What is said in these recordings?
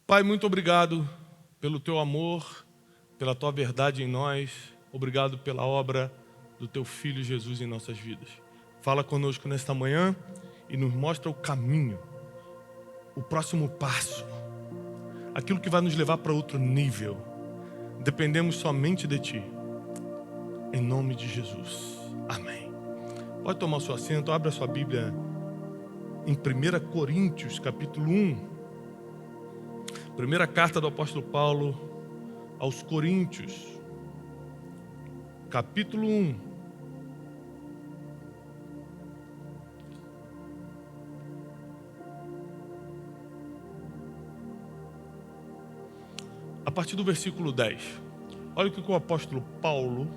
Pai, muito obrigado pelo teu amor, pela tua verdade em nós. Obrigado pela obra do teu Filho Jesus em nossas vidas. Fala conosco nesta manhã e nos mostra o caminho, o próximo passo, aquilo que vai nos levar para outro nível. Dependemos somente de Ti. Em nome de Jesus. Amém. Pode tomar o seu assento, abre a sua Bíblia em 1 Coríntios, capítulo 1. Primeira carta do apóstolo Paulo aos Coríntios, capítulo 1. A partir do versículo 10. Olha o que o apóstolo Paulo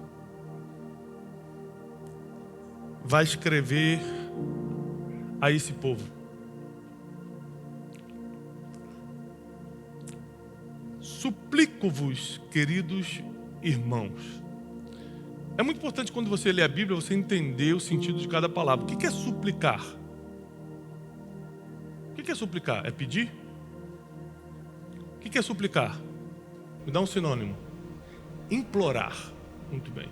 vai escrever a esse povo. Suplico-vos, queridos irmãos. É muito importante quando você lê a Bíblia, você entender o sentido de cada palavra. O que é suplicar? O que é suplicar? É pedir? O que é suplicar? Me dá um sinônimo. Implorar. Muito bem.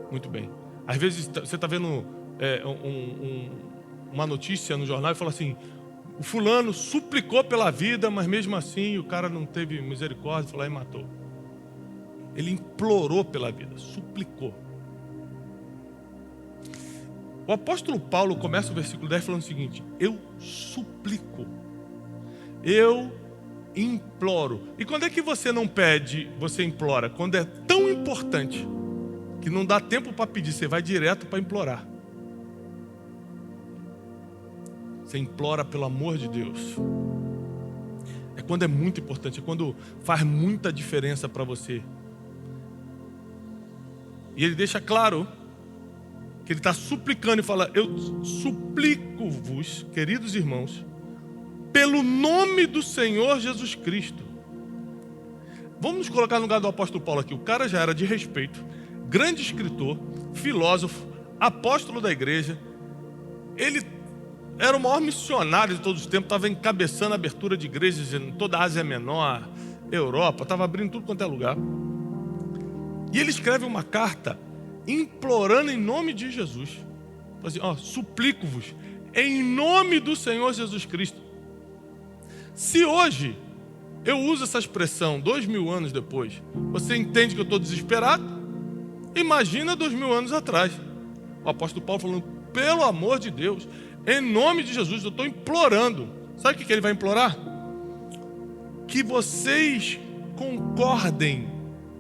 Muito bem. Às vezes você está vendo uma notícia no jornal e fala assim: o fulano suplicou pela vida, mas mesmo assim o cara não teve misericórdia, foi lá e matou. Ele implorou pela vida, suplicou. O apóstolo Paulo começa o versículo 10 falando o seguinte: eu suplico, eu imploro. E quando é que você não pede, você implora? Quando é tão importante que não dá tempo para pedir, você vai direto para implorar. Você implora pelo amor de Deus. É quando é muito importante, é quando faz muita diferença para você. E ele deixa claro que ele está suplicando e fala: eu suplico-vos, queridos irmãos, pelo nome do Senhor Jesus Cristo. Vamos nos colocar no lugar do apóstolo Paulo aqui. O cara já era de respeito, grande escritor, filósofo, apóstolo da igreja. Ele era o maior missionário de todos os tempos, estava encabeçando a abertura de igrejas em toda a Ásia Menor, Europa, estava abrindo tudo quanto é lugar. E ele escreve uma carta implorando em nome de Jesus. Assim, suplico-vos em nome do Senhor Jesus Cristo. Se hoje eu uso essa expressão 2000 anos depois, você entende que eu estou desesperado? Imagina 2000 anos atrás. O apóstolo Paulo falando: pelo amor de Deus, em nome de Jesus, eu estou implorando. Sabe o que ele vai implorar? Que vocês concordem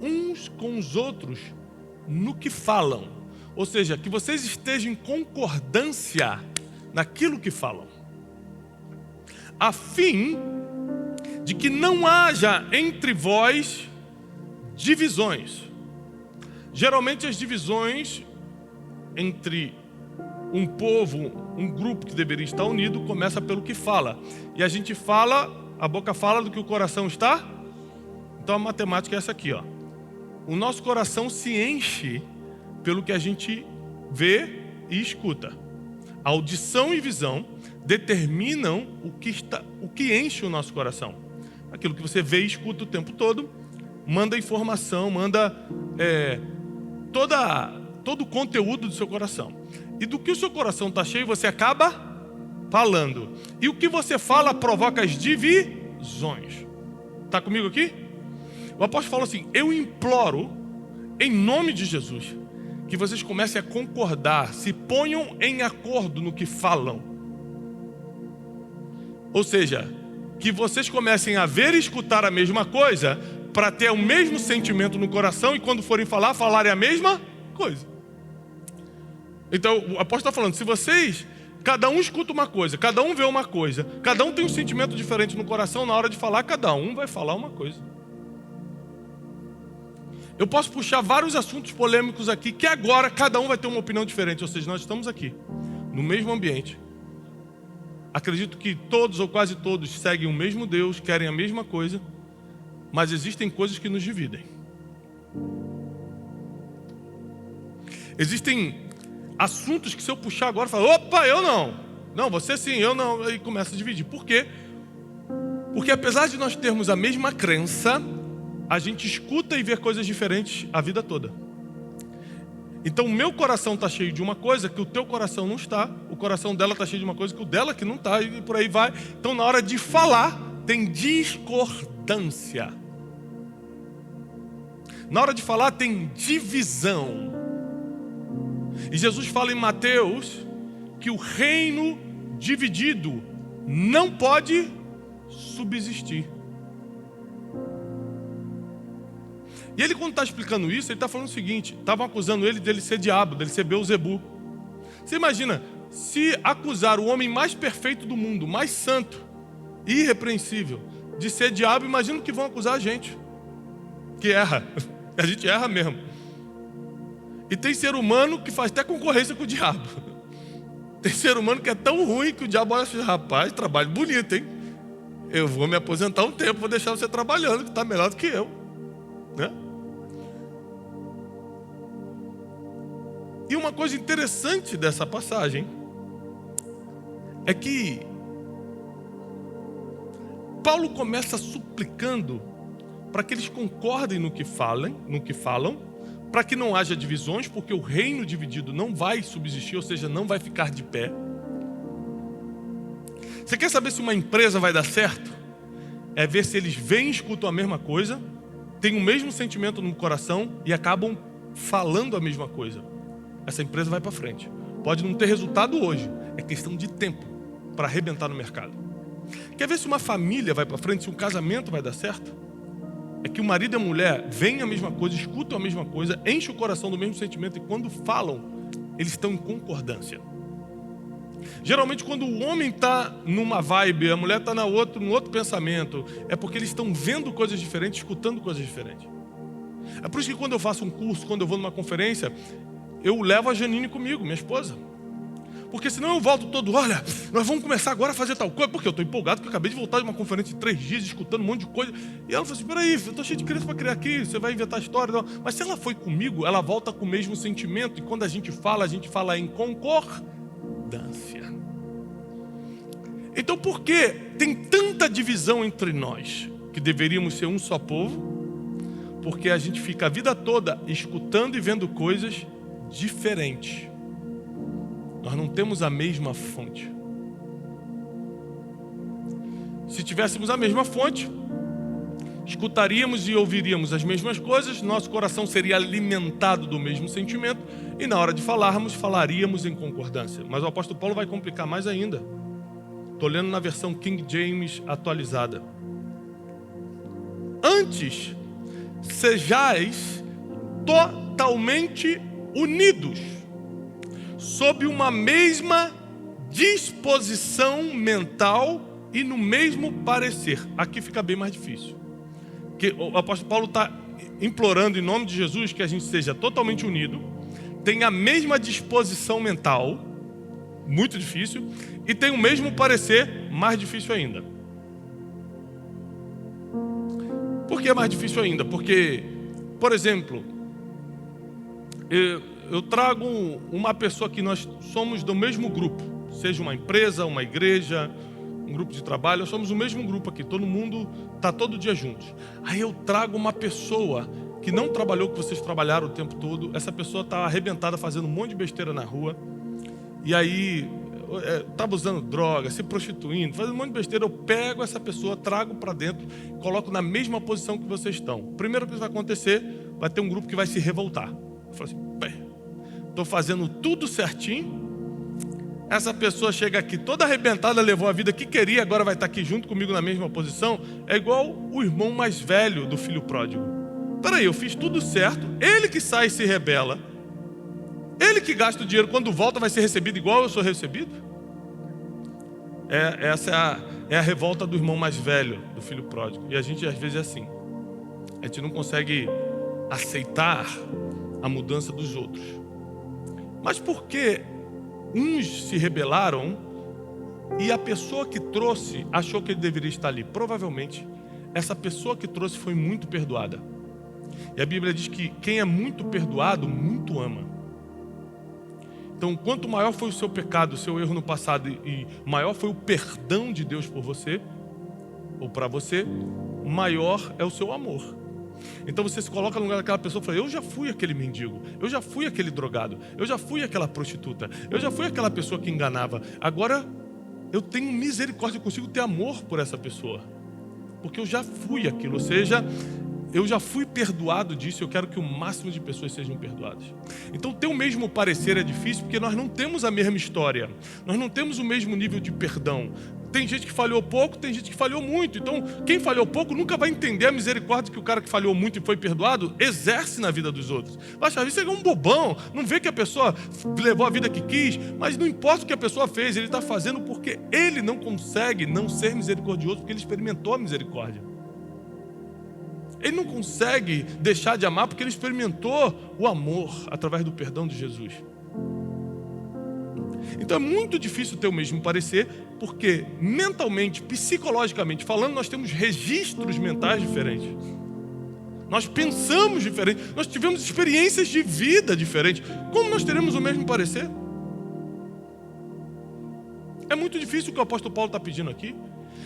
uns com os outros no que falam. Ou seja, que vocês estejam em concordância naquilo que falam, a fim de que não haja entre vós divisões. Geralmente as divisões entre um povo, um grupo que deveria estar unido, começa pelo que fala. E a gente fala, a boca fala do que o coração está. Então a matemática é essa aqui, ó. O nosso coração se enche pelo que a gente vê e escuta. A audição e visão determinam o que enche o nosso coração. Aquilo que você vê e escuta o tempo todo manda informação, manda todo o conteúdo do seu coração. E do que o seu coração está cheio, você acaba falando. E o que você fala provoca as divisões. Está comigo aqui? O apóstolo fala assim: eu imploro, em nome de Jesus, que vocês comecem a concordar, se ponham em acordo no que falam. Ou seja, que vocês comecem a ver e escutar a mesma coisa, para ter o mesmo sentimento no coração, e quando forem falar, falarem a mesma coisa. Então o apóstolo está falando: se vocês, cada um escuta uma coisa, cada um vê uma coisa, cada um tem um sentimento diferente no coração, na hora de falar, cada um vai falar uma coisa. Eu posso puxar vários assuntos polêmicos aqui, que agora cada um vai ter uma opinião diferente. Ou seja, nós estamos aqui, no mesmo ambiente. Acredito que todos ou quase todos seguem o mesmo Deus, querem a mesma coisa, mas existem coisas que nos dividem. Existem assuntos que, se eu puxar agora, eu falo: opa, eu não. Não, você sim, eu não. Aí começa a dividir. Por quê? Porque apesar de nós termos a mesma crença, a gente escuta e vê coisas diferentes a vida toda. Então o meu coração está cheio de uma coisa que o teu coração não está, o coração dela está cheio de uma coisa que o dela que não está, e por aí vai. Então na hora de falar, tem discordância. Na hora de falar, tem divisão. E Jesus fala em Mateus que o reino dividido não pode subsistir. E ele, quando está explicando isso, ele está falando o seguinte: estavam acusando ele dele ser diabo, dele ser Beelzebu. Você imagina, se acusar o homem mais perfeito do mundo, mais santo, irrepreensível, de ser diabo, imagina o que vão acusar a gente, que erra. A gente erra mesmo. E tem ser humano que faz até concorrência com o diabo. Tem ser humano que é tão ruim que o diabo olha assim: rapaz, trabalho bonito, hein? Eu vou me aposentar um tempo, vou deixar você trabalhando, que está melhor do que eu, né? E uma coisa interessante dessa passagem é que Paulo começa suplicando para que eles concordem no que falam, para que não haja divisões, porque o reino dividido não vai subsistir, ou seja, não vai ficar de pé. Você quer saber se uma empresa vai dar certo? É ver se eles veem e escutam a mesma coisa, têm o mesmo sentimento no coração e acabam falando a mesma coisa. Essa empresa vai para frente. Pode não ter resultado hoje, é questão de tempo para arrebentar no mercado. Quer ver se uma família vai para frente, se um casamento vai dar certo? É que o marido e a mulher veem a mesma coisa, escutam a mesma coisa, enchem o coração do mesmo sentimento, e quando falam, eles estão em concordância. Geralmente quando o homem está numa vibe, a mulher está num outro pensamento, é porque eles estão vendo coisas diferentes, escutando coisas diferentes. É por isso que quando eu faço um curso, quando eu vou numa conferência, eu levo a Janine comigo, minha esposa. Porque senão eu volto todo: olha, nós vamos começar agora a fazer tal coisa, porque eu estou empolgado, porque eu acabei de voltar de uma conferência de 3 dias, escutando um monte de coisa. E ela falou assim: peraí, eu estou cheio de criança para criar aqui, você vai inventar história. Não. Mas se ela foi comigo, ela volta com o mesmo sentimento. E quando a gente fala em concordância. Então por que tem tanta divisão entre nós, que deveríamos ser um só povo? Porque a gente fica a vida toda escutando e vendo coisas diferentes. Nós não temos a mesma fonte. Se tivéssemos a mesma fonte, escutaríamos e ouviríamos as mesmas coisas, nosso coração seria alimentado do mesmo sentimento, e na hora de falarmos, falaríamos em concordância. Mas o apóstolo Paulo vai complicar mais ainda. Estou lendo na versão King James atualizada. Antes, sejais totalmente unidos, sob uma mesma disposição mental e no mesmo parecer. Aqui fica bem mais difícil. Porque o apóstolo Paulo está implorando em nome de Jesus que a gente seja totalmente unido, tenha a mesma disposição mental, muito difícil, e tenha o mesmo parecer, mais difícil ainda. Por que é mais difícil ainda? Porque, por exemplo, eu trago uma pessoa que nós somos do mesmo grupo, seja uma empresa, uma igreja, um grupo de trabalho, nós somos o mesmo grupo aqui, todo mundo está todo dia juntos. Aí eu trago uma pessoa que não trabalhou o que vocês trabalharam o tempo todo, essa pessoa está arrebentada fazendo um monte de besteira na rua, e aí estava usando droga, se prostituindo, fazendo um monte de besteira. Eu pego essa pessoa, trago para dentro, coloco na mesma posição que vocês estão. Primeiro que vai acontecer, vai ter um grupo que vai se revoltar. Eu falo assim: estou fazendo tudo certinho, essa pessoa chega aqui toda arrebentada, levou a vida que queria, agora vai estar aqui junto comigo na mesma posição. É igual o irmão mais velho do filho pródigo. Peraí, eu fiz tudo certo, ele que sai e se rebela, ele que gasta o dinheiro, quando volta vai ser recebido igual eu sou recebido? Essa é a revolta do irmão mais velho do filho pródigo. E a gente às vezes é assim, a gente não consegue aceitar a mudança dos outros. Mas por que uns se rebelaram e a pessoa que trouxe achou que ele deveria estar ali? Provavelmente essa pessoa que trouxe foi muito perdoada. E a Bíblia diz que quem é muito perdoado, muito ama. Então, quanto maior foi o seu pecado, o seu erro no passado, e maior foi o perdão de Deus por você, ou para você, maior é o seu amor. Então você se coloca no lugar daquela pessoa e fala: eu já fui aquele mendigo, eu já fui aquele drogado, eu já fui aquela prostituta, eu já fui aquela pessoa que enganava. Agora eu tenho misericórdia, eu consigo ter amor por essa pessoa, porque eu já fui aquilo, ou seja, eu já fui perdoado disso. Eu quero que o máximo de pessoas sejam perdoadas. Então ter o mesmo parecer é difícil, porque nós não temos a mesma história, nós não temos o mesmo nível de perdão. Tem gente que falhou pouco, tem gente que falhou muito. Então quem falhou pouco nunca vai entender a misericórdia que o cara que falhou muito e foi perdoado exerce na vida dos outros. Vai achar, isso é um bobão, não vê que a pessoa levou a vida que quis, mas não importa o que a pessoa fez, ele está fazendo porque ele não consegue não ser misericordioso, porque ele experimentou a misericórdia. Ele não consegue deixar de amar porque ele experimentou o amor através do perdão de Jesus. Então é muito difícil ter o mesmo parecer, porque mentalmente, psicologicamente falando, nós temos registros mentais diferentes. Nós pensamos diferente, nós tivemos experiências de vida diferentes. Como nós teremos o mesmo parecer? É muito difícil o que o apóstolo Paulo está pedindo aqui.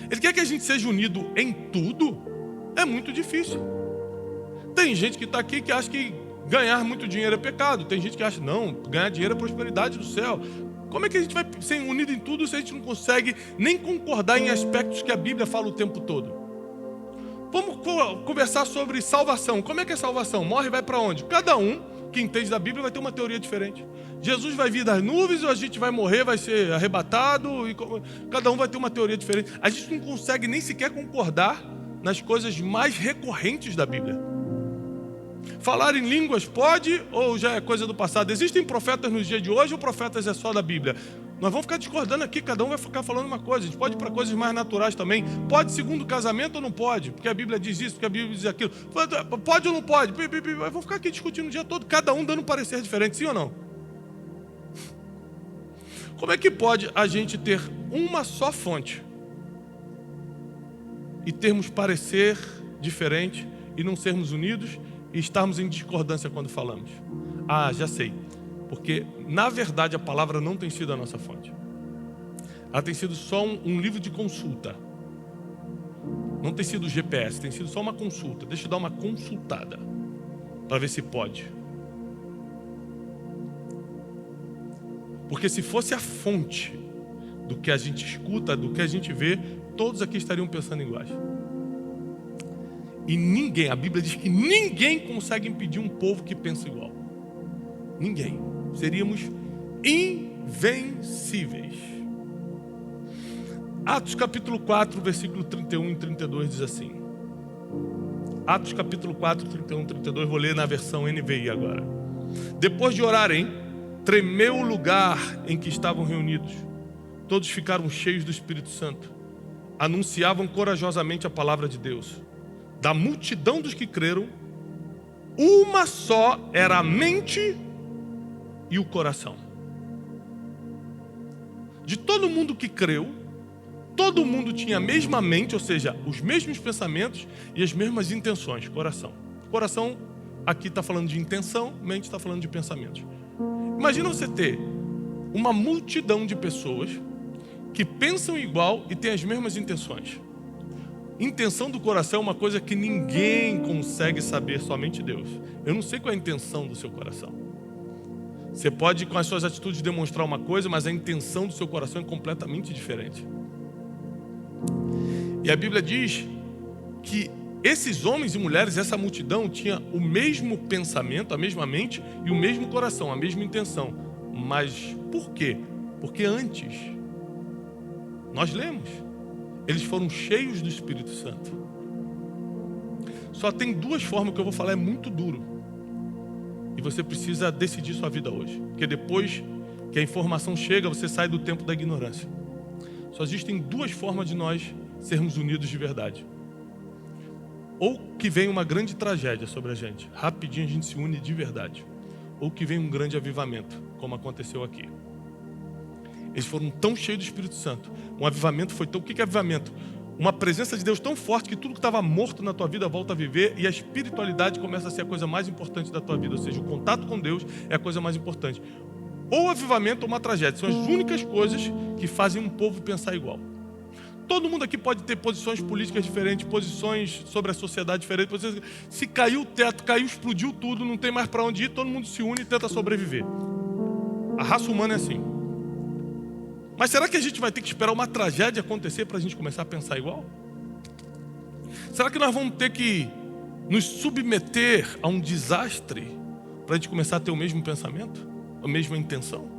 Ele quer que a gente seja unido em tudo. É muito difícil. Tem gente que está aqui que acha que ganhar muito dinheiro é pecado. Tem gente que acha, não, ganhar dinheiro é prosperidade do céu. Como é que a gente vai ser unido em tudo se a gente não consegue nem concordar em aspectos que a Bíblia fala o tempo todo? Vamos conversar sobre salvação. Como é que é salvação? Morre e vai para onde? Cada um que entende da Bíblia vai ter uma teoria diferente. Jesus vai vir das nuvens ou a gente vai morrer, vai ser arrebatado? Cada um vai ter uma teoria diferente. A gente não consegue nem sequer concordar nas coisas mais recorrentes da Bíblia. Falar em línguas pode ou já é coisa do passado? Existem profetas nos dias de hoje ou profetas é só da Bíblia? Nós vamos ficar discordando aqui, cada um vai ficar falando uma coisa. A gente pode ir para coisas mais naturais também. Pode segundo casamento ou não pode? Porque a Bíblia diz isso, porque a Bíblia diz aquilo. Pode ou não pode? Vamos ficar aqui discutindo o dia todo, cada um dando um parecer diferente, sim ou não? Como é que pode a gente ter uma só fonte e termos parecer diferente e não sermos unidos e estarmos em discordância quando falamos? Ah, já sei. Porque, na verdade, a palavra não tem sido a nossa fonte. Ela tem sido só um livro de consulta. Não tem sido o GPS, tem sido só uma consulta. Deixa eu dar uma consultada para ver se pode. Porque se fosse a fonte do que a gente escuta, do que a gente vê, todos aqui estariam pensando iguais. E ninguém, a Bíblia diz que ninguém consegue impedir um povo que pensa igual. Ninguém. Seríamos invencíveis. Atos capítulo 4, versículo 31 e 32 diz assim. Atos capítulo 4, 31 e 32, vou ler na versão NVI agora. Depois de orarem, tremeu o lugar em que estavam reunidos. Todos ficaram cheios do Espírito Santo. Anunciavam corajosamente a palavra de Deus. Da multidão dos que creram, uma só era a mente e o coração. De todo mundo que creu, todo mundo tinha a mesma mente, ou seja, os mesmos pensamentos e as mesmas intenções. Coração. Coração aqui está falando de intenção, mente está falando de pensamentos. Imagina você ter uma multidão de pessoas que pensam igual e têm as mesmas intenções. Intenção do coração é uma coisa que ninguém consegue saber, somente Deus. Eu não sei qual é a intenção do seu coração. Você pode, com as suas atitudes, demonstrar uma coisa, mas a intenção do seu coração é completamente diferente. E a Bíblia diz que esses homens e mulheres, essa multidão, tinha o mesmo pensamento, a mesma mente e o mesmo coração, a mesma intenção. Mas por quê? Porque antes, nós lemos, eles foram cheios do Espírito Santo. Só tem duas formas que eu vou falar, é muito duro. E você precisa decidir sua vida hoje. Porque depois que a informação chega, você sai do tempo da ignorância. Só existem duas formas de nós sermos unidos de verdade. Ou que vem uma grande tragédia sobre a gente. Rapidinho a gente se une de verdade. Ou que vem um grande avivamento, como aconteceu aqui. Eles foram tão cheios do Espírito Santo. Um avivamento foi tão... O que é avivamento? Uma presença de Deus tão forte que tudo que estava morto na tua vida volta a viver e a espiritualidade começa a ser a coisa mais importante da tua vida. Ou seja, o contato com Deus é a coisa mais importante. Ou avivamento ou uma tragédia. São as únicas coisas que fazem um povo pensar igual. Todo mundo aqui pode ter posições políticas diferentes, posições sobre a sociedade diferentes. Se caiu o teto, caiu, explodiu tudo, não tem mais para onde ir, todo mundo se une e tenta sobreviver. A raça humana é assim. Mas será que a gente vai ter que esperar uma tragédia acontecer para a gente começar a pensar igual? Será que nós vamos ter que nos submeter a um desastre para a gente começar a ter o mesmo pensamento? A mesma intenção?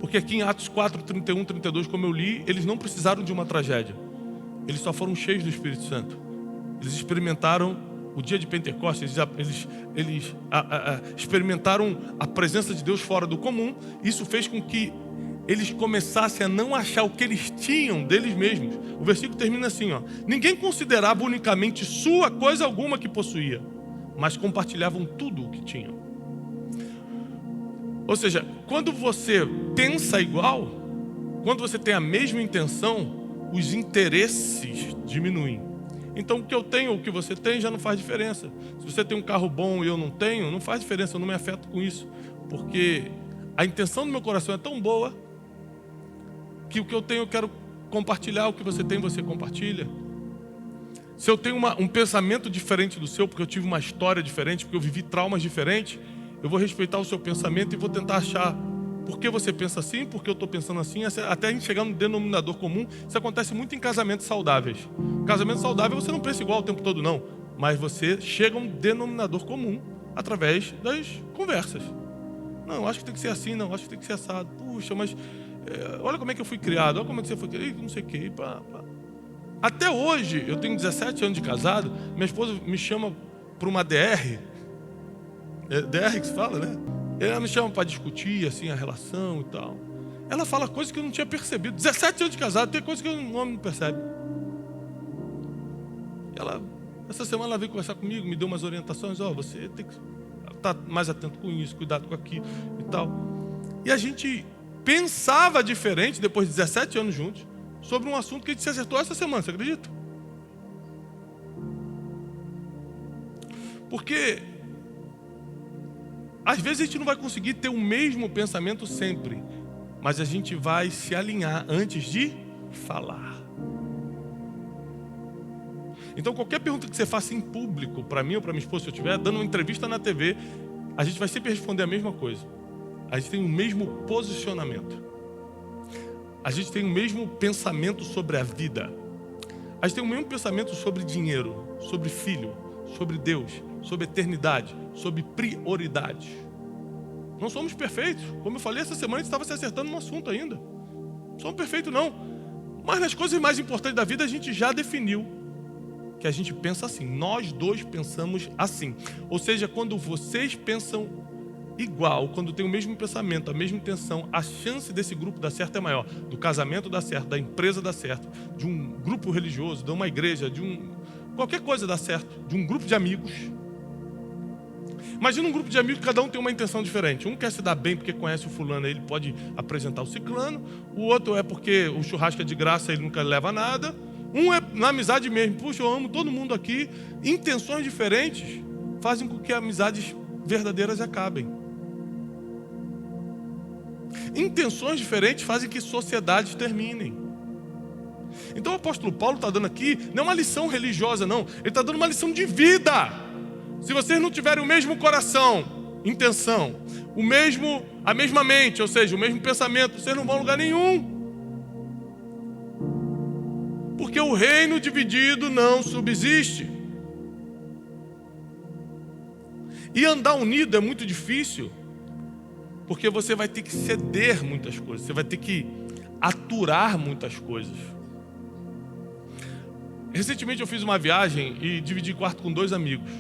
Porque aqui em Atos 4, 31, 32, como eu li, eles não precisaram de uma tragédia. Eles só foram cheios do Espírito Santo. Eles experimentaram o dia de Pentecostes, eles experimentaram a presença de Deus fora do comum. Isso fez com que eles começassem a não achar o que eles tinham deles mesmos. O versículo termina assim, ó: ninguém considerava unicamente sua coisa alguma que possuía, mas compartilhavam tudo o que tinham. Ou seja, quando você pensa igual, quando você tem a mesma intenção, os interesses diminuem. Então o que eu tenho ou o que você tem já não faz diferença. Se você tem um carro bom e eu não tenho, não faz diferença, eu não me afeto com isso. Porque a intenção do meu coração é tão boa que o que eu tenho eu quero compartilhar, o que você tem você compartilha. Se eu tenho um pensamento diferente do seu, porque eu tive uma história diferente, porque eu vivi traumas diferentes, eu vou respeitar o seu pensamento e vou tentar achar por que você pensa assim, por que eu estou pensando assim, até a gente chegar no denominador comum. Isso acontece muito em casamentos saudáveis. Casamento saudável você não pensa igual o tempo todo não, mas você chega a um denominador comum através das conversas. Não, acho que tem que ser assim, não, acho que tem que ser assado. Puxa, mas olha como é que eu fui criado, olha como é que você foi criado, não sei o que. Até hoje, eu tenho 17 anos de casado, minha esposa me chama para uma DR. É DR que se fala, né? Ela me chama para discutir assim, a relação e tal. Ela fala coisas que eu não tinha percebido. 17 anos de casado, tem coisas que o homem não percebe. Essa semana ela veio conversar comigo, me deu umas orientações. Você tem que estar mais atento com isso, cuidado com aquilo e tal. E a gente pensava diferente, depois de 17 anos juntos, sobre um assunto que a gente se acertou essa semana, você acredita? Porque às vezes a gente não vai conseguir ter o mesmo pensamento sempre, mas a gente vai se alinhar antes de falar. Então qualquer pergunta que você faça em público, para mim ou para minha esposa, se eu estiver dando uma entrevista na TV, a gente vai sempre responder a mesma coisa. A gente tem o mesmo posicionamento. A gente tem o mesmo pensamento sobre a vida. A gente tem o mesmo pensamento sobre dinheiro, sobre filho, sobre Deus, sobre eternidade, sobre prioridades. Não somos perfeitos. Como eu falei, essa semana a gente estava se acertando num assunto ainda. Não somos perfeitos, não. Mas nas coisas mais importantes da vida a gente já definiu que a gente pensa assim. Nós dois pensamos assim. Ou seja, quando vocês pensam igual, quando tem o mesmo pensamento, a mesma intenção, a chance desse grupo dar certo é maior. Do casamento dar certo, da empresa dar certo, de um grupo religioso, de uma igreja, qualquer coisa dar certo, de um grupo de amigos. Imagina um grupo de amigos que cada um tem uma intenção diferente. Um quer se dar bem porque conhece o fulano, aí ele pode apresentar o ciclano. O outro é porque o churrasco é de graça, ele nunca leva nada. Um é na amizade mesmo. Puxa, eu amo todo mundo aqui. Intenções diferentes fazem com que amizades verdadeiras acabem. Intenções diferentes fazem que sociedades terminem. Então o apóstolo Paulo está dando aqui, não é uma lição religiosa não, ele está dando uma lição de vida. Se vocês não tiverem o mesmo coração, intenção, a mesma mente, ou seja, o mesmo pensamento, vocês não vão a lugar nenhum. Porque o reino dividido não subsiste. E andar unido é muito difícil, porque você vai ter que ceder muitas coisas, você vai ter que aturar muitas coisas. Recentemente eu fiz uma viagem e dividi quarto com 2 amigos.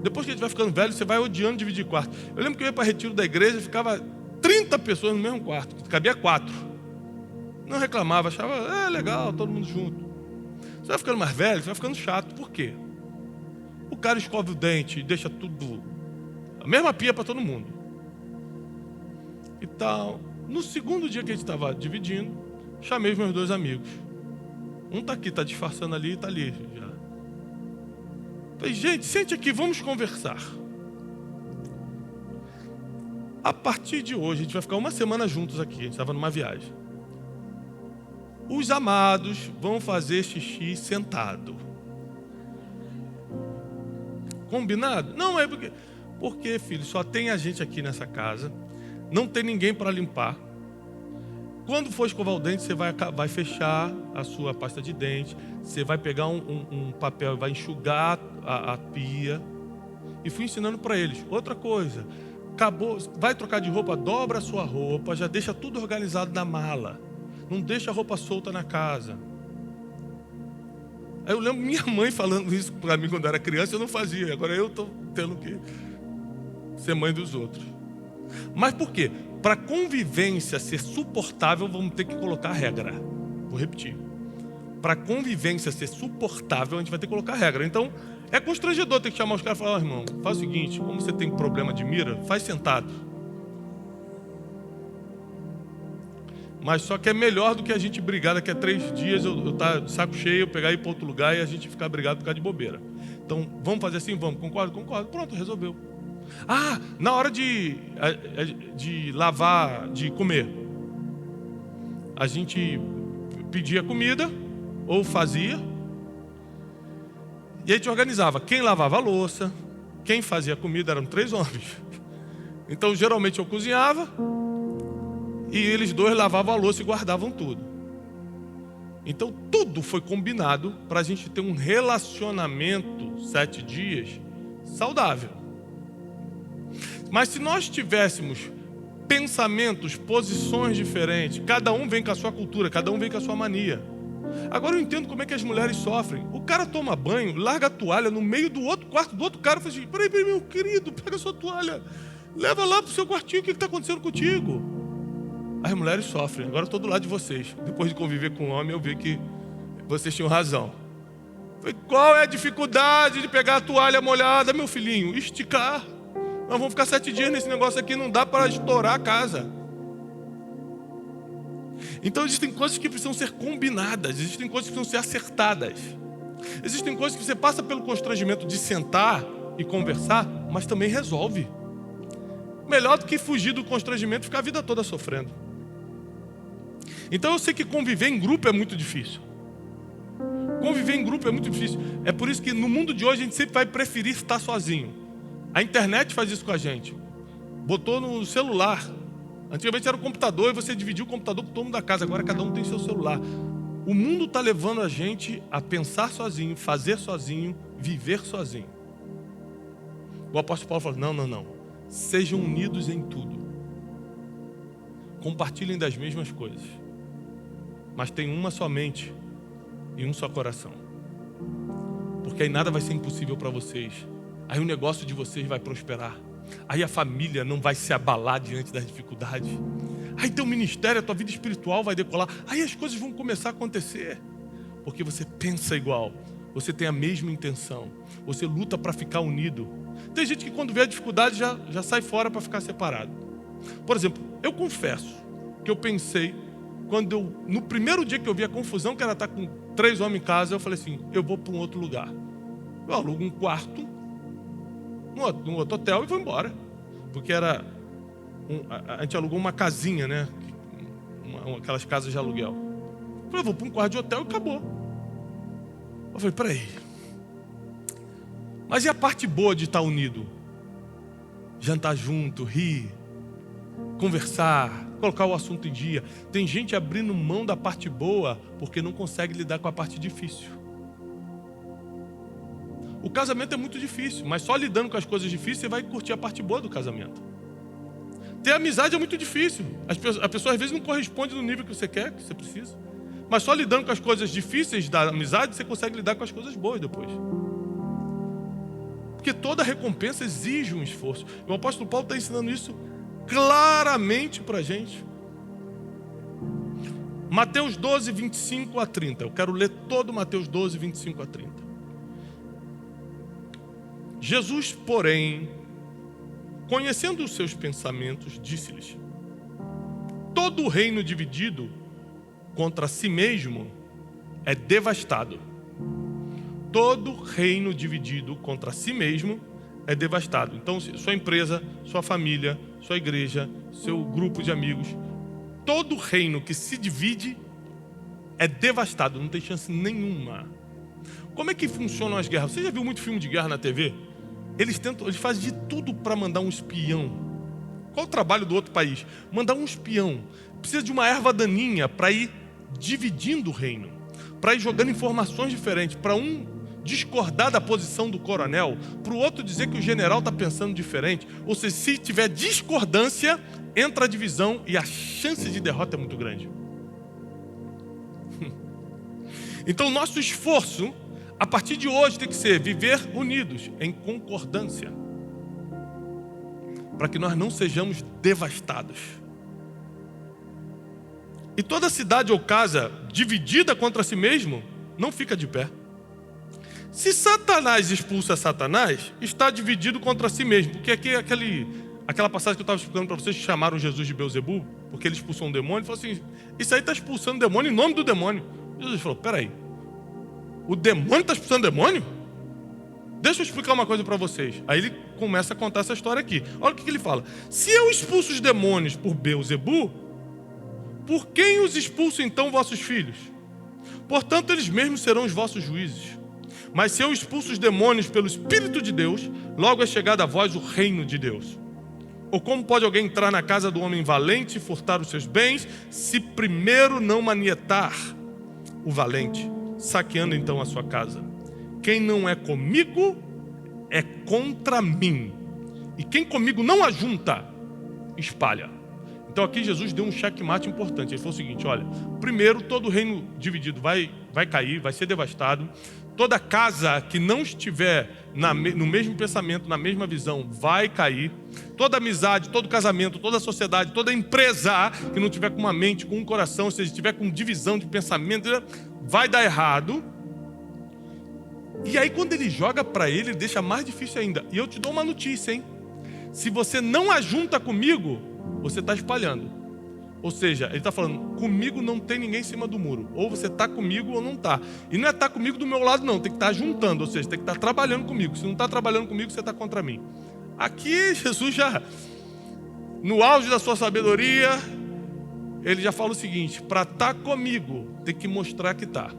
Depois que a gente vai ficando velho, você vai odiando dividir quarto. Eu lembro que eu ia para retiro da igreja e ficava 30 pessoas no mesmo quarto, cabia 4. Não reclamava, achava, legal, todo mundo junto. Você vai ficando mais velho, você vai ficando chato. Por quê? O cara escova o dente e deixa tudo, a mesma pia para todo mundo. E tal. No segundo dia que a gente estava dividindo, chamei os meus 2 amigos. Um está aqui, está disfarçando ali e está ali já. Falei, gente, sente aqui, vamos conversar. A partir de hoje, a gente vai ficar uma semana juntos aqui. A gente estava numa viagem. Os amados vão fazer xixi sentado. Combinado? Não é porque, filho, só tem a gente aqui nessa casa, não tem ninguém para limpar. Quando for escovar o dente, você vai fechar a sua pasta de dente, você vai pegar um papel e vai enxugar a pia. E fui ensinando para eles. Outra coisa, acabou, vai trocar de roupa, dobra a sua roupa, já deixa tudo organizado na mala. Não deixa a roupa solta na casa. Aí eu lembro minha mãe falando isso para mim quando eu era criança, eu não fazia. Agora eu estou tendo que ser mãe dos outros. Mas por quê? Para a convivência ser suportável, vamos ter que colocar regra. Vou repetir. Para a convivência ser suportável, a gente vai ter que colocar regra. Então, é constrangedor ter que chamar os caras e falar: irmão, faz o seguinte, como você tem problema de mira, faz sentado. Mas só que é melhor do que a gente brigar daqui a 3 dias, eu tá de saco cheio, eu pegar e ir para outro lugar e a gente ficar brigado por causa de bobeira. Então, vamos fazer assim? Vamos. Concordo? Concordo. Pronto, resolveu. Ah, na hora de lavar, de comer, a gente pedia comida, ou fazia, e a gente organizava. Quem lavava a louça, quem fazia a comida, eram 3 homens. Então, geralmente eu cozinhava, e eles 2 lavavam a louça e guardavam tudo. Então, tudo foi combinado para a gente ter um relacionamento 7 dias saudável. Mas se nós tivéssemos pensamentos, posições diferentes, cada um vem com a sua cultura, cada um vem com a sua mania. Agora eu entendo como é que as mulheres sofrem. O cara toma banho, larga a toalha no meio do outro quarto do outro cara e fala assim: peraí, meu querido, pega a sua toalha, leva lá pro seu quartinho, o que está acontecendo contigo? As mulheres sofrem. Agora eu estou do lado de vocês. Depois de conviver com o homem, eu vi que vocês tinham razão. Falei: qual é a dificuldade de pegar a toalha molhada, meu filhinho? Esticar. Nós vamos ficar 7 dias nesse negócio aqui, não dá para estourar a casa. Então existem coisas que precisam ser combinadas, existem coisas que precisam ser acertadas. Existem coisas que você passa pelo constrangimento de sentar e conversar, mas também resolve. Melhor do que fugir do constrangimento e ficar a vida toda sofrendo. Então eu sei que conviver em grupo é muito difícil. Conviver em grupo é muito difícil. É por isso que no mundo de hoje a gente sempre vai preferir estar sozinho. A internet faz isso com a gente. Botou no celular. Antigamente era o computador e você dividia o computador com todo mundo da casa. Agora cada um tem seu celular. O mundo está levando a gente a pensar sozinho, fazer sozinho, viver sozinho. O apóstolo Paulo falou: não. Sejam unidos em tudo. Compartilhem das mesmas coisas. Mas tenham uma só mente e um só coração. Porque aí nada vai ser impossível para vocês. Aí o negócio de vocês vai prosperar. Aí a família não vai se abalar diante das dificuldades. Aí teu ministério, a tua vida espiritual vai decolar. Aí as coisas vão começar a acontecer. Porque você pensa igual. Você tem a mesma intenção. Você luta para ficar unido. Tem gente que quando vê a dificuldade já sai fora para ficar separado. Por exemplo, eu confesso que eu pensei, no primeiro dia que eu vi a confusão que era estar com 3 homens em casa, eu falei assim: eu vou para um outro lugar. Eu alugo um quarto num outro hotel e vou embora. Porque a gente alugou uma casinha, né? Aquelas casas de aluguel. Eu falei: eu vou para um quarto de hotel e acabou. Eu falei: peraí. Mas e a parte boa de estar unido? Jantar junto, rir, conversar, colocar o assunto em dia. Tem gente abrindo mão da parte boa porque não consegue lidar com a parte difícil. O casamento é muito difícil, mas só lidando com as coisas difíceis você vai curtir a parte boa do casamento. Ter amizade é muito difícil. A pessoa às vezes não corresponde no nível que você quer, que você precisa. Mas só lidando com as coisas difíceis da amizade, você consegue lidar com as coisas boas depois. Porque toda recompensa exige um esforço. O apóstolo Paulo está ensinando isso claramente para a gente. Mateus 12, 25 a 30. Eu quero ler todo Mateus 12, 25 a 30. Jesus, porém, conhecendo os seus pensamentos, disse-lhes: todo reino dividido contra si mesmo é devastado. Todo reino dividido contra si mesmo é devastado. Então, sua empresa, sua família, sua igreja, seu grupo de amigos, todo reino que se divide é devastado, não tem chance nenhuma. Como é que funcionam as guerras? Você já viu muito filme de guerra na TV? Eles fazem de tudo para mandar um espião. Qual o trabalho do outro país? Mandar um espião. Precisa de uma erva daninha para ir dividindo o reino, para ir jogando informações diferentes, para um discordar da posição do coronel, para o outro dizer que o general está pensando diferente. Ou seja, se tiver discordância, entra a divisão e a chance de derrota é muito grande. Então, nosso esforço, a partir de hoje, tem que ser viver unidos, em concordância, para que nós não sejamos devastados. E toda cidade ou casa dividida contra si mesmo, não fica de pé. Se Satanás expulsa Satanás, está dividido contra si mesmo. Porque aqui aquela passagem que eu estava explicando para vocês, que chamaram Jesus de Beelzebub, porque ele expulsou um demônio, falou assim, isso aí está expulsando o demônio em nome do demônio. Jesus falou, peraí, o demônio está expulsando o demônio? Deixa eu explicar uma coisa para vocês. Aí ele começa a contar essa história aqui. Olha o que ele fala. Se eu expulso os demônios por Beelzebub, por quem os expulso então vossos filhos? Portanto, eles mesmos serão os vossos juízes. Mas se eu expulso os demônios pelo Espírito de Deus, logo é chegado a vós o reino de Deus. Ou como pode alguém entrar na casa do homem valente e furtar os seus bens, se primeiro não manietar o valente, saqueando então a sua casa? Quem não é comigo, é contra mim. E quem comigo não ajunta, espalha. Então aqui Jesus deu um checkmate importante. Ele falou o seguinte, olha, primeiro todo o reino dividido vai cair, vai ser devastado. Toda casa que não estiver no mesmo pensamento, na mesma visão, vai cair. Toda amizade, todo casamento, toda sociedade, toda empresa que não tiver com uma mente, com um coração, ou seja, estiver com divisão de pensamento, vai dar errado. E aí quando ele joga para ele deixa mais difícil ainda. E eu te dou uma notícia, hein? Se você não ajunta comigo, você está espalhando. Ou seja, ele está falando, comigo não tem ninguém em cima do muro. Ou você está comigo ou não está. E não é estar comigo do meu lado não, tem que estar juntando. Ou seja, tem que estar trabalhando comigo. Se não está trabalhando comigo, você está contra mim. Aqui Jesus já, no auge da sua sabedoria, ele já fala o seguinte, para estar comigo, tem que mostrar que está.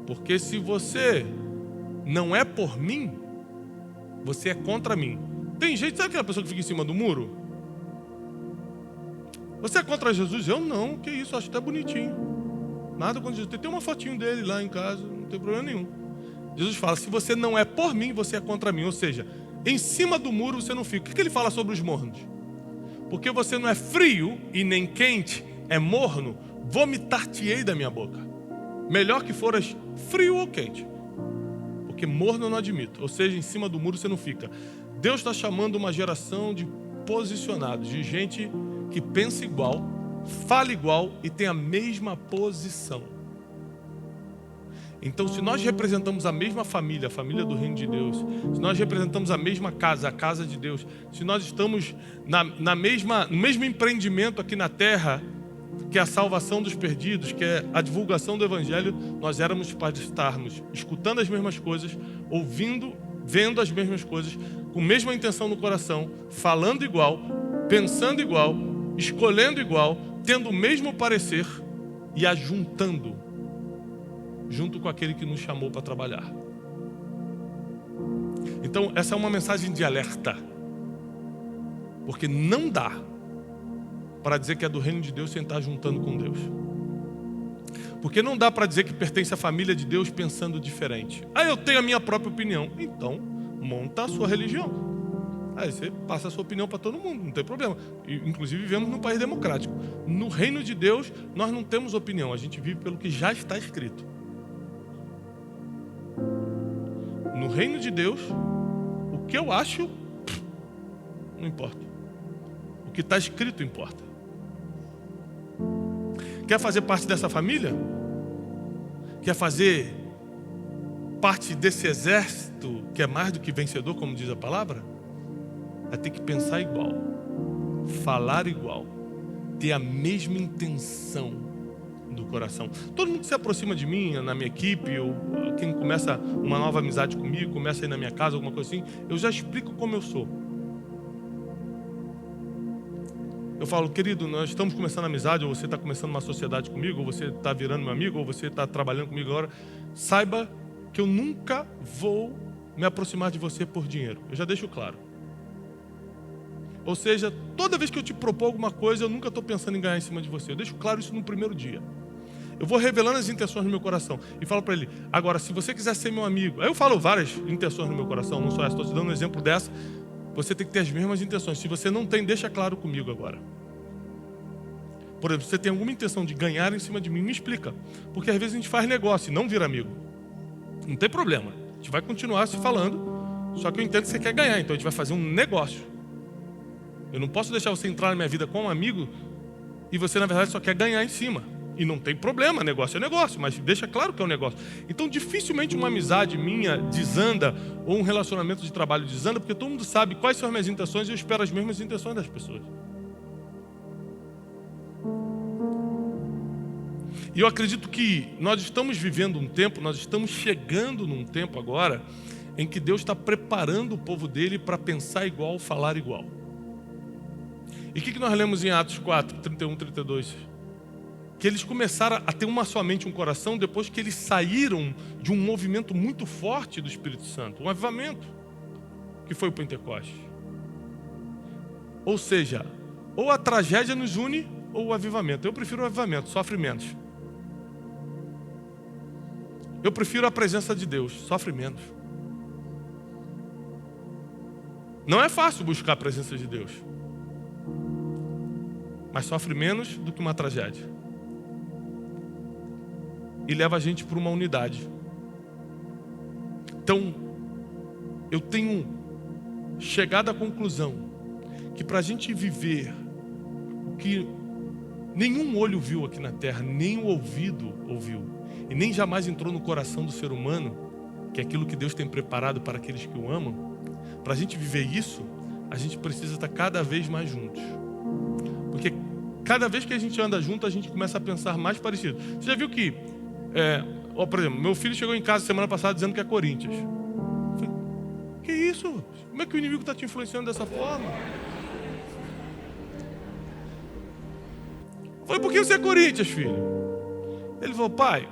Porque se você não é por mim, você é contra mim. Tem gente, sabe aquela pessoa que fica em cima do muro? Você é contra Jesus? Eu não, que isso, acho até bonitinho. Nada contra Jesus. Tem uma fotinho dele lá em casa, não tem problema nenhum. Jesus fala, se você não é por mim, você é contra mim. Ou seja, em cima do muro você não fica. O que ele fala sobre os mornos? Porque você não é frio e nem quente, é morno, vomitar-te-ei da minha boca. Melhor que foras frio ou quente. Porque morno eu não admito. Ou seja, em cima do muro você não fica. Deus está chamando uma geração de posicionados, de gente que pensa igual, fala igual e tem a mesma posição. Então, se nós representamos a mesma família, a família do reino de Deus, se nós representamos a mesma casa, a casa de Deus, se nós estamos no mesmo empreendimento aqui na terra, que é a salvação dos perdidos, que é a divulgação do Evangelho, nós éramos para estarmos escutando as mesmas coisas, ouvindo, vendo as mesmas coisas, com a mesma intenção no coração, falando igual, pensando igual, escolhendo igual, tendo o mesmo parecer e ajuntando junto com aquele que nos chamou para trabalhar. Então essa é uma mensagem de alerta, porque não dá para dizer que é do reino de Deus sem estar juntando com Deus. Porque não dá para dizer que pertence à família de Deus pensando diferente. Eu tenho a minha própria opinião. Então, monta a sua religião. Aí você passa a sua opinião para todo mundo, não tem problema. Inclusive vivemos num país democrático. No reino de Deus, nós não temos opinião. A gente vive pelo que já está escrito. No reino de Deus, o que eu acho, não importa. O que está escrito importa. Quer fazer parte dessa família? Quer fazer parte desse exército que é mais do que vencedor, como diz a palavra? Vai ter que pensar igual, falar igual, ter a mesma intenção do coração. Todo mundo que se aproxima de mim, na minha equipe, ou quem começa uma nova amizade comigo, começa a ir na minha casa, alguma coisa assim, eu já explico como eu sou. eu falo, querido, nós estamos começando a amizade, ou você está começando uma sociedade comigo, ou você está virando meu amigo, ou você está trabalhando comigo agora, saiba que eu nunca vou me aproximar de você por dinheiro. Eu já deixo claro. Ou seja, toda vez que eu te propor alguma coisa, eu nunca estou pensando em ganhar em cima de você. Eu deixo claro isso no primeiro dia. Eu vou revelando as intenções no meu coração e falo para ele, agora, se você quiser ser meu amigo, aí eu falo várias intenções no meu coração, não só essa, estou te dando um exemplo dessa, você tem que ter as mesmas intenções. Se você não tem, deixa claro comigo agora. Por exemplo, se você tem alguma intenção de ganhar em cima de mim, me explica. Porque às vezes a gente faz negócio e não vira amigo. Não tem problema. A gente vai continuar se falando, só que eu entendo que você quer ganhar, então a gente vai fazer um negócio. Eu não posso deixar você entrar na minha vida como um amigo e você, na verdade, só quer ganhar em cima. E não tem problema, negócio é negócio, mas deixa claro que é um negócio. Então, dificilmente uma amizade minha desanda ou um relacionamento de trabalho desanda, porque todo mundo sabe quais são as minhas intenções e eu espero as mesmas intenções das pessoas. E eu acredito que nós estamos vivendo um tempo, nós estamos chegando num tempo agora em que Deus está preparando o povo dele para pensar igual, falar igual. E o que nós lemos em Atos 4, 31, 32? Que eles começaram a ter uma só mente, um coração, depois que eles saíram de um movimento muito forte do Espírito Santo, um avivamento, que foi o Pentecostes. Ou seja, ou a tragédia nos une, ou o avivamento. Eu prefiro o avivamento, sofre menos. Eu prefiro a presença de Deus, sofre menos. Não é fácil buscar a presença de Deus, mas sofre menos do que uma tragédia. E leva a gente para uma unidade. Então, eu tenho chegado à conclusão que para a gente viver o que nenhum olho viu aqui na terra, nem o ouvido ouviu, e nem jamais entrou no coração do ser humano, que é aquilo que Deus tem preparado para aqueles que o amam, para a gente viver isso, a gente precisa estar cada vez mais juntos. Porque cada vez que a gente anda junto, a gente começa a pensar mais parecido. Você já viu que, por exemplo, meu filho chegou em casa semana passada dizendo que é Corinthians. Eu falei, que isso? Como é que o inimigo está te influenciando dessa forma? Eu falei, por que você é Corinthians, filho? Ele falou, pai,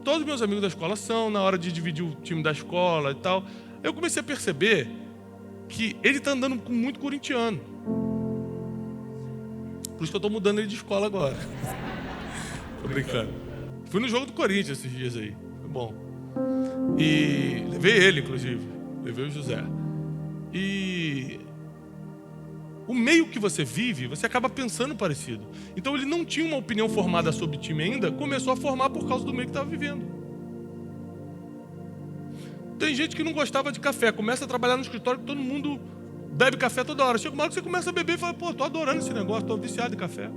todos meus amigos da escola são, na hora de dividir o time da escola e tal. Eu comecei a perceber que ele está andando com muito corintiano. Por isso que eu estou mudando ele de escola agora. Tô brincando. Fui no jogo do Corinthians esses dias aí. Foi bom. E levei ele, inclusive. Levei o José. E o meio que você vive, você acaba pensando parecido. Então ele não tinha uma opinião formada sobre o time ainda, começou a formar por causa do meio que estava vivendo. Tem gente que não gostava de café, começa a trabalhar no escritório que todo mundo bebe café toda hora. Chega uma hora que você começa a beber e fala, pô, tô adorando esse negócio, tô viciado em café.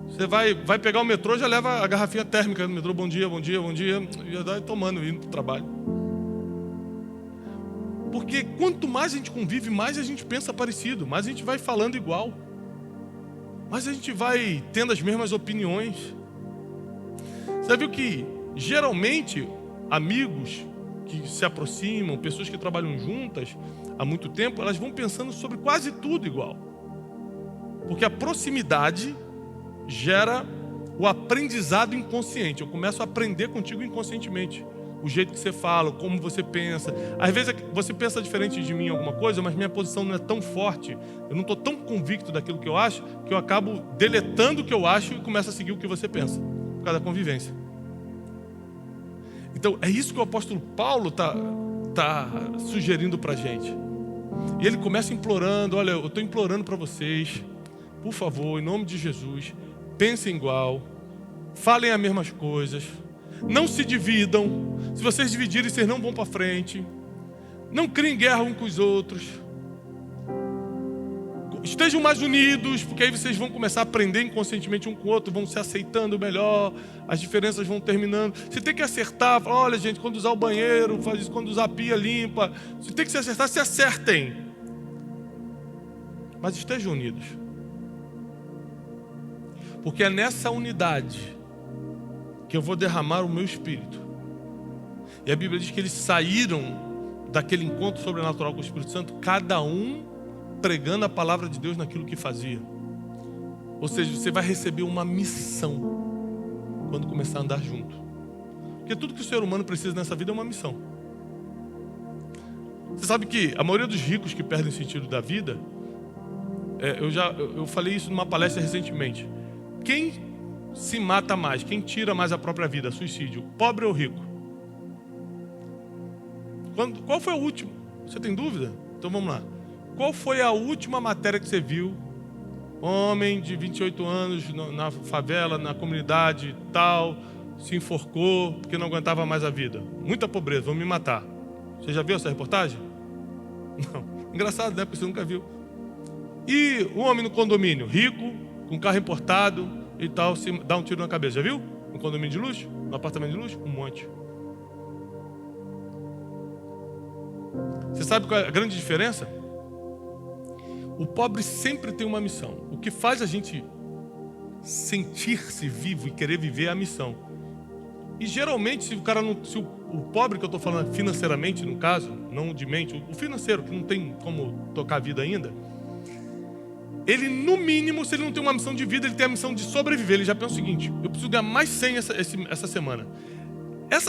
Você vai pegar o metrô, já leva a garrafinha térmica no metrô, bom dia, bom dia, bom dia, e já vai tomando, indo pro trabalho. Porque quanto mais a gente convive, mais a gente pensa parecido, mais a gente vai falando igual, mais a gente vai tendo as mesmas opiniões. Você viu que, geralmente, amigos que se aproximam, pessoas que trabalham juntas há muito tempo, elas vão pensando sobre quase tudo igual. Porque a proximidade gera o aprendizado inconsciente. Eu começo a aprender contigo inconscientemente. O jeito que você fala, como você pensa. Às vezes você pensa diferente de mim em alguma coisa, mas minha posição não é tão forte. Eu não estou tão convicto daquilo que eu acho, que eu acabo deletando o que eu acho e começo a seguir o que você pensa. Por causa da convivência. Então, é isso que o apóstolo Paulo tá sugerindo para a gente. E ele começa implorando, olha, eu estou implorando para vocês, por favor, em nome de Jesus, pensem igual, falem as mesmas coisas, não se dividam. Se vocês dividirem, vocês não vão para frente. Não criem guerra uns com os outros. Estejam mais unidos, porque aí vocês vão começar a aprender inconscientemente um com o outro, vão se aceitando melhor, as diferenças vão terminando. Você tem que acertar, falar, olha gente, quando usar o banheiro, faz isso, quando usar a pia, limpa. Você tem que se acertar, se acertem. Mas estejam unidos. Porque é nessa unidade que eu vou derramar o meu espírito. E a Bíblia diz que eles saíram daquele encontro sobrenatural com o Espírito Santo, cada um pregando a palavra de Deus naquilo que fazia. Ou seja, você vai receber uma missão quando começar a andar junto. Porque tudo que o ser humano precisa nessa vida é uma missão. Você sabe que a maioria dos ricos que perdem o sentido da vida, eu falei isso numa palestra recentemente. Quem se mata mais, quem tira mais a própria vida, suicídio, pobre ou rico? Qual foi o último? Você tem dúvida? Então vamos lá. Qual foi a última matéria que você viu? Homem de 28 anos na favela, na comunidade tal, se enforcou porque não aguentava mais a vida. Muita pobreza, vão me matar. Você já viu essa reportagem? Não. Engraçado, né? Porque você nunca viu. E o homem no condomínio, rico, com carro importado e tal, se dá um tiro na cabeça. Já viu? Um condomínio de luxo? Um apartamento de luxo? Um monte. Você sabe qual é a grande diferença? O pobre sempre tem uma missão. O que faz a gente sentir-se vivo e querer viver é a missão. E geralmente, se o pobre que eu estou falando financeiramente, no caso, não de mente, o financeiro que não tem como tocar a vida ainda, ele no mínimo, se ele não tem uma missão de vida, ele tem a missão de sobreviver. Ele já pensa o seguinte: eu preciso ganhar mais 100 essa semana.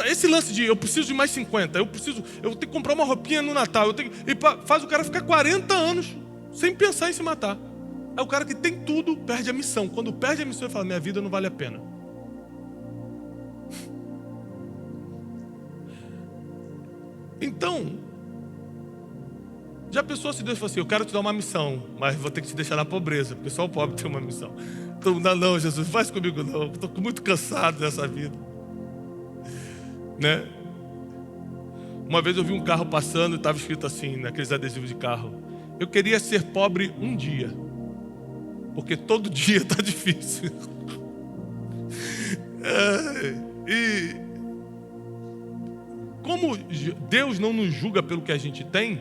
Esse lance de eu preciso de mais 50, eu tenho que comprar uma roupinha no Natal, faz o cara ficar 40 anos sem pensar em se matar. É o cara que tem tudo, perde a missão. Quando perde a missão, ele fala: minha vida não vale a pena. Então, já pensou se Deus falou assim: eu quero te dar uma missão, mas vou ter que te deixar na pobreza, porque só o pobre tem uma missão. Então, não, Jesus, faz comigo não, estou muito cansado dessa vida, né? Uma vez eu vi um carro passando e estava escrito assim, naqueles adesivos de carro: eu queria ser pobre um dia, porque todo dia está difícil. E como Deus não nos julga pelo que a gente tem,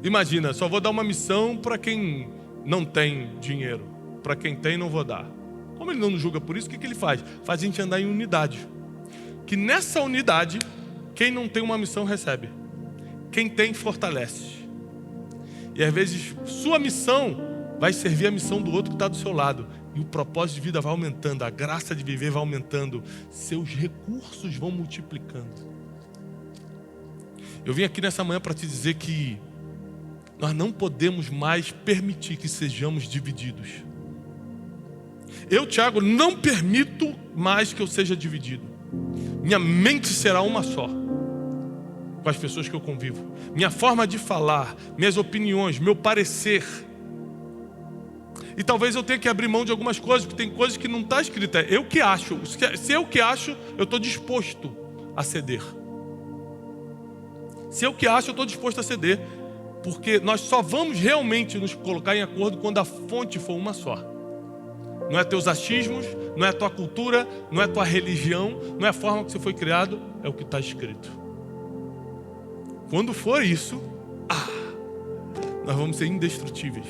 imagina, só vou dar uma missão para quem não tem dinheiro, para quem tem não vou dar. Como Ele não nos julga por isso, o que Ele faz? Faz a gente andar em unidade. Que nessa unidade, quem não tem uma missão recebe, quem tem fortalece. E às vezes sua missão vai servir a missão do outro que está do seu lado. E o propósito de vida vai aumentando, a graça de viver vai aumentando, seus recursos vão multiplicando. Eu vim aqui nessa manhã para te dizer que nós não podemos mais permitir que sejamos divididos. Eu, Tiago, não permito mais que eu seja dividido. Minha mente será uma só com as pessoas que eu convivo. Minha forma de falar, minhas opiniões, meu parecer. E talvez eu tenha que abrir mão de algumas coisas, porque tem coisas que não está escrita. É eu que acho. Se eu que acho, eu estou disposto a ceder. Se eu que acho, eu estou disposto a ceder. Porque nós só vamos realmente nos colocar em acordo quando a fonte for uma só. Não é teus achismos, não é a tua cultura, não é a tua religião, não é a forma que você foi criado, é o que está escrito. Quando for isso, nós vamos ser indestrutíveis.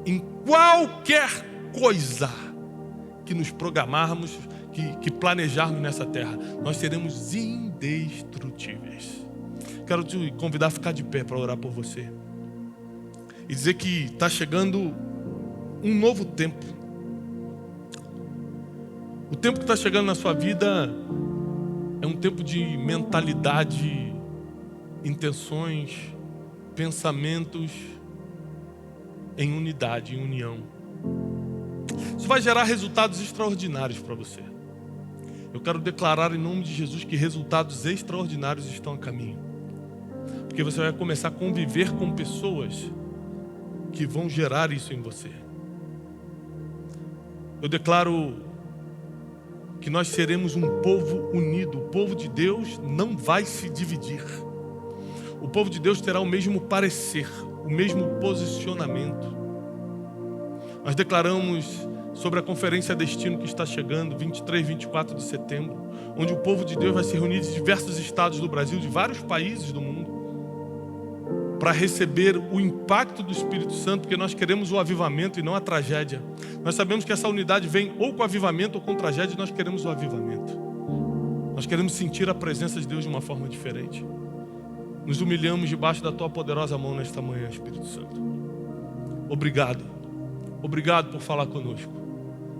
Em qualquer coisa que nos programarmos, que planejarmos nessa terra, nós seremos indestrutíveis. Quero te convidar a ficar de pé para orar por você. E dizer que está chegando um novo tempo. O tempo que está chegando na sua vida é um tempo de mentalidade, intenções, pensamentos em unidade, em união. Isso vai gerar resultados extraordinários para você. Eu quero declarar em nome de Jesus que resultados extraordinários estão a caminho. Porque você vai começar a conviver com pessoas que vão gerar isso em você. Eu declaro que nós seremos um povo unido. O povo de Deus não vai se dividir. O povo de Deus terá o mesmo parecer, o mesmo posicionamento. Nós declaramos sobre a Conferência Destino que está chegando, 23, 24 de setembro, onde o povo de Deus vai se reunir de diversos estados do Brasil, de vários países do mundo, para receber o impacto do Espírito Santo, porque nós queremos o avivamento e não a tragédia. Nós sabemos que essa unidade vem ou com avivamento ou com tragédia, e nós queremos o avivamento. Nós queremos sentir a presença de Deus de uma forma diferente. Nos humilhamos debaixo da Tua poderosa mão nesta manhã, Espírito Santo. obrigado. Obrigado por falar conosco.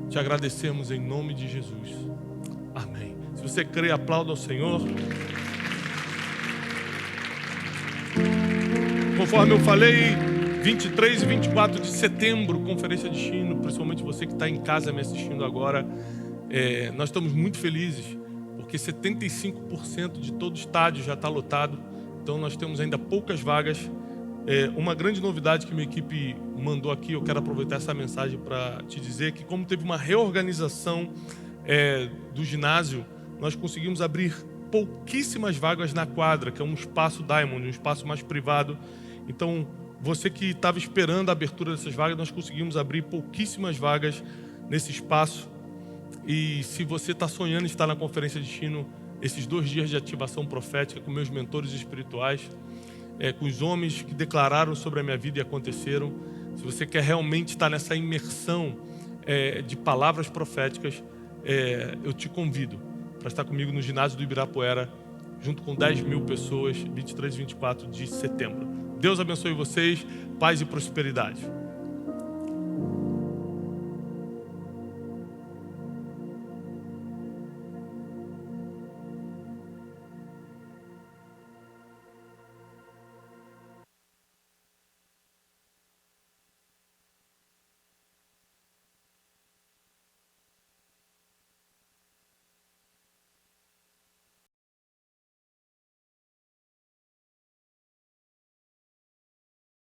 Te agradecemos em nome de Jesus. Amém. Se você crê, aplauda ao Senhor. Conforme eu falei, 23 e 24 de setembro, Conferência de Destino, principalmente você que está em casa me assistindo agora, nós estamos muito felizes, porque 75% de todo o estádio já está lotado, então nós temos ainda poucas vagas. Uma grande novidade que minha equipe mandou aqui, eu quero aproveitar essa mensagem para te dizer que, como teve uma reorganização do ginásio, nós conseguimos abrir pouquíssimas vagas na quadra, que é um espaço Diamond, um espaço mais privado. Então, você que estava esperando a abertura dessas vagas, nós conseguimos abrir pouquíssimas vagas nesse espaço. E se você está sonhando em estar na Conferência de Destino, esses 2 dias de ativação profética com meus mentores espirituais, com os homens que declararam sobre a minha vida e aconteceram, se você quer realmente estar nessa imersão de palavras proféticas, eu te convido para estar comigo no ginásio do Ibirapuera, junto com 10 mil pessoas, 23 e 24 de setembro. Deus abençoe vocês, paz e prosperidade.